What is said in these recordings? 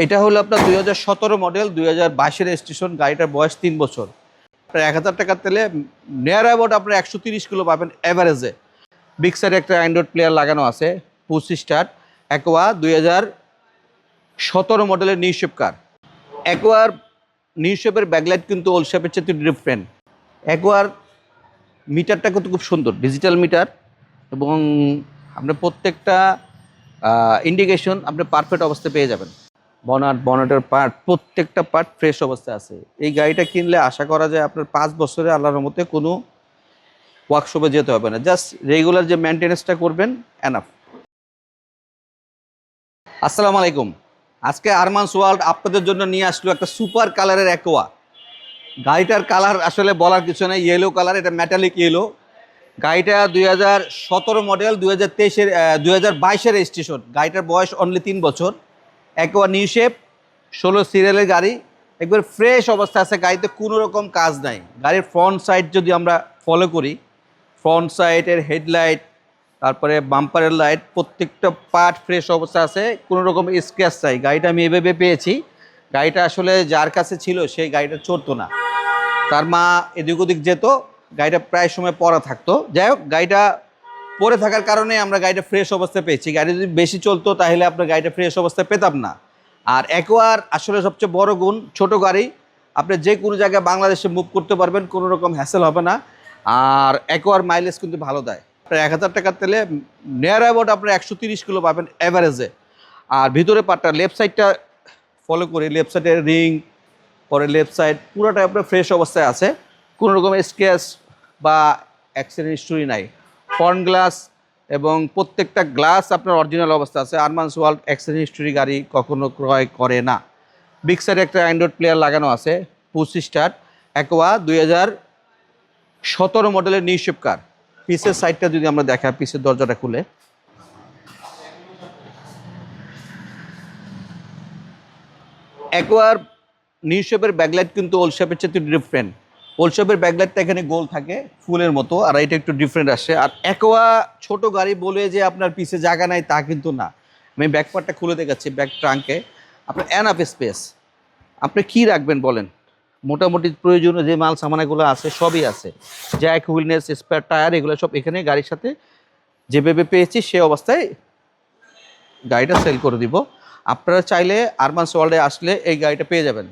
এটা হলো আপনার 2017 মডেল, 2022-এর রেজিস্ট্রেশন। গাড়িটার বয়স 3 বছর। আপনার 1000 টাকার তেলে নিয়ার অ্যাবাউট আপনার 130 কিলো পাবেন অ্যাভারেজে। বিগ সাইডে একটা অ্যান্ড্রয়েড প্লেয়ার লাগানো আছে, পুশ স্টার্ট। অ্যাকোয়া 2017 মডেলের নিউ শেপ কার। অ্যাকোয়ার নিউ শেপের ব্যাকলাইট কিন্তু ওল্ড শেপের চেয়ে ডিফারেন্ট। অ্যাকোয়ার মিটারটা কিন্তু খুব সুন্দর, ডিজিটাল মিটার, এবং আপনার প্রত্যেকটা ইন্ডিকেশন আপনি পারফেক্ট অবস্থায় পেয়ে যাবেন। বনেটের পার্ট, প্রত্যেকটা পার্ট ফ্রেশ অবস্থায় আছে। এই গাড়িটা কিনলে আশা করা যায় আপনার 5 বছরে আল্লাহর রহমতে কোনো ওয়ার্কশপে যেতে হবে না, জাস্ট রেগুলার যে মেনটেন্যান্সটা করবেন এনাফ। আসসালামু আলাইকুম। আজকে আরমানস ওয়ার্ল্ড আপনাদের জন্য নিয়ে আসলো একটা সুপার কালারের অ্যাকোয়া। গাড়িটার কালার আসলে বলার কিছু নেই, ইয়েলো কালার, এটা মেটালিক ইয়েলো। গাড়িটা 2017 মডেল, 2022-এর রেজিস্ট্রেশন। গাড়িটার বয়স অনলি 3 বছর। অ্যাকোয়া নিউ শেপ, 16 সিরিয়ালের গাড়ি, একবার ফ্রেশ অবস্থা আছে। গাড়িতে কোনো রকম কাজ নাই। গাড়ির ফ্রন্ট সাইড যদি আমরা ফলো করি, ফ্রন্ট সাইডের হেডলাইট, তারপরে বাম্পারের লাইট, প্রত্যেকটা পার্ট ফ্রেশ অবস্থা আছে, কোনো রকম স্ক্র্যাচ চাই। গাড়িটা আমি এভাবে পেয়েছি। গাড়িটা আসলে যার কাছে ছিল সেই গাড়িটা চড়তো না, তার মা এদিক ওদিক যেত, গাড়িটা প্রায় সময় পড়া থাকতো। যাই হোক, গাড়িটা পড়ে থাকার কারণে আমরা গাড়িটা ফ্রেশ অবস্থায় পেয়েছি। গাড়ি যদি বেশি চলতো তাহলে আপনার গাড়িটা ফ্রেশ অবস্থায় পেতাম না। আর অ্যাকোয়ার আসলে সবচেয়ে বড় গুণ, ছোট গাড়ি, আপনি যে কোনো জায়গায় বাংলাদেশে মুভ করতে পারবেন, কোনো রকম হ্যাসেল হবে না। আর অ্যাকোয়ার মাইলেজ কিন্তু ভালো দেয়। আপনার 1000 টাকার তেলে নিয়ার অ্যাবাউট আপনার 130 কিলো পাবেন অ্যাভারেজে। আর ভিতরে পার্টটা লেফট সাইডটা ফলো করি, লেফট সাইডের রিং, পরে লেফট সাইড পুরোটা আপনার ফ্রেশ অবস্থায় আছে, কোনো রকম স্ক্র্যাচ বা অ্যাক্সিডেন্ট হিস্টরি নাই। ফ্রন্ট গ্লাস এবং প্রত্যেকটা গ্লাস আপনার অরিজিনাল অবস্থা আছে। আরমানস ওয়ার্ল্ড অ্যাক্সিডেন্ট হিস্টরি গাড়ি কখনো ক্রয় করে না। বিগ সাইডে একটা অ্যান্ড্রয়েড প্লেয়ার লাগানো আছে, পুশ স্টার্ট। অ্যাকোয়া 2017 মডেলের নিউ শেপ কার। পিসের সাইডটা যদি আমরা দেখা, পিসের দরজাটা খুলে, অ্যাকোয়ার নিউ শেপের ব্যাকলাইট কিন্তু ওল্ড শেপের চেয়ে ডিফারেন্ট। ওল্ড শেপের ব্যাকলাইটটা এখানে গোল থাকে ফুলের মতো, আর এটা একটু ডিফারেন্ট আসে। আর অ্যাকোয়া ছোট গাড়ি বলে যে আপনার পিছে জায়গা নাই তা কিন্তু না। আমি ব্যাক পার্টটা খুলে দেখাচ্ছি। ব্যাক ট্রাঙ্কে আপনার এনাফ স্পেস। আপনি কি রাখবেন বলেন? মোটামুটি প্রয়োজনীয় যে মাল সামানাগুলো আছে সবই আছে। জ্যাক, হুইলনেস, স্পেয়ার টায়ার, এগুলো সব এখানে গাড়ির সাথে যেভাবে পেয়েছি সে অবস্থায় গাড়িটা সেল করে দিব। আপনারা চাইলে আরমানস ওয়ার্ল্ডে আসলে এই গাড়িটা পেয়ে যাবেন।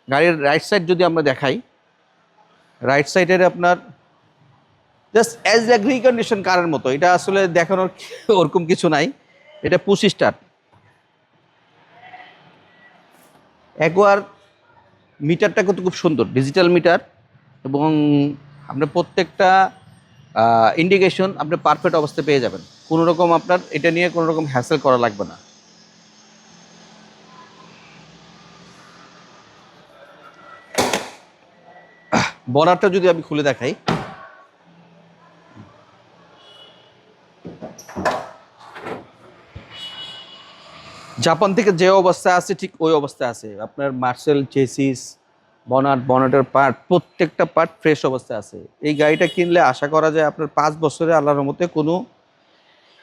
গাড়ির রাইট সাইড যদি আমরা দেখাই, রাইট সাইডের আপনার জাস্ট অ্যাজ এ রিকন্ডিশন কারের মতো, এটা আসলে দেখানোর ওরকম কিছু নাই। এটা পুশ স্টার্ট। অ্যাকোয়ার মিটারটা কিন্তু খুব সুন্দর, ডিজিটাল মিটার, এবং আপনার প্রত্যেকটা ইন্ডিকেশন আপনি পারফেক্ট অবস্থায় পেয়ে যাবেন। কোনো রকম আপনার এটা নিয়ে কোনো রকম হ্যাসেল করা লাগবে না। বর্ডারটা যদি আমি খুলে দেখাই, জাপান থেকে যে অবস্থা আছে ঠিক ওই অবস্থায় আছে। আপনার মার্সেল, চেসিস, বনেটের পার্ট, প্রত্যেকটা পার্ট ফ্রেশ অবস্থায় আছে। এই গাড়িটা কিনলে আশা করা যায় আপনার 5 বছরে আল্লাহর রহমতে কোনো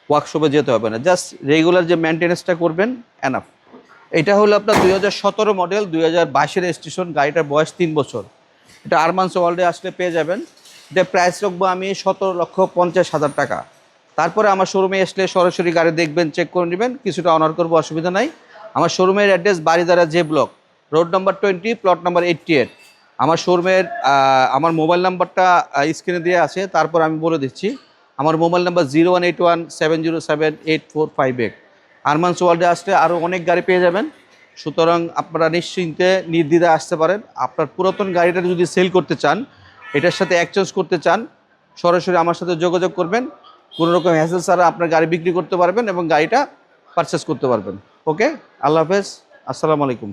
ওয়ার্কশপে যেতে হবে না, জাস্ট রেগুলার যে মেনটেন্যান্সটা করবেন এনাফ। এটা হলো আপনার 2017 মডেল, 2022-এর রেজিস্ট্রেশন। গাড়িটার বয়স 3 বছর। এটা আরমানস ওয়ার্ল্ডে আসলে পেয়ে যাবেন। এটা প্রাইস রাখবো আমি 17,50,000 টাকা। তারপরে আমার শোরুমে আসলে সরাসরি গাড়ি দেখবেন, চেক করে নেবেন, কিছুটা অনার করবো, অসুবিধা নাই। আমার শোরুমের address Baridhara J block, road number 20, plot number 88। আমার শোরুমের আমার মোবাইল নাম্বারটা স্ক্রিনে দিয়ে আছে, তারপর আমি বলে দিচ্ছি। আমার মোবাইল নাম্বার 0181-707-8458। আরমানস ওয়ার্ল্ডে আসলে আরও অনেক গাড়ি পেয়ে যাবেন, সুতরাং আপনারা নিশ্চিন্তে নির্দ্বিধায় আসতে পারেন। আপনার পুরাতন গাড়িটা যদি সেল করতে চান, এটার সাথে এক্সচেঞ্জ করতে চান, সরাসরি আমার সাথে যোগাযোগ করবেন। কোনো রকম হ্যাসেল ছাড়া আপনার গাড়ি বিক্রি করতে পারবেন এবং গাড়িটা পারচেস করতে পারবেন। ওকে, আল্লাহ হাফেজ, আসসালামু আলাইকুম।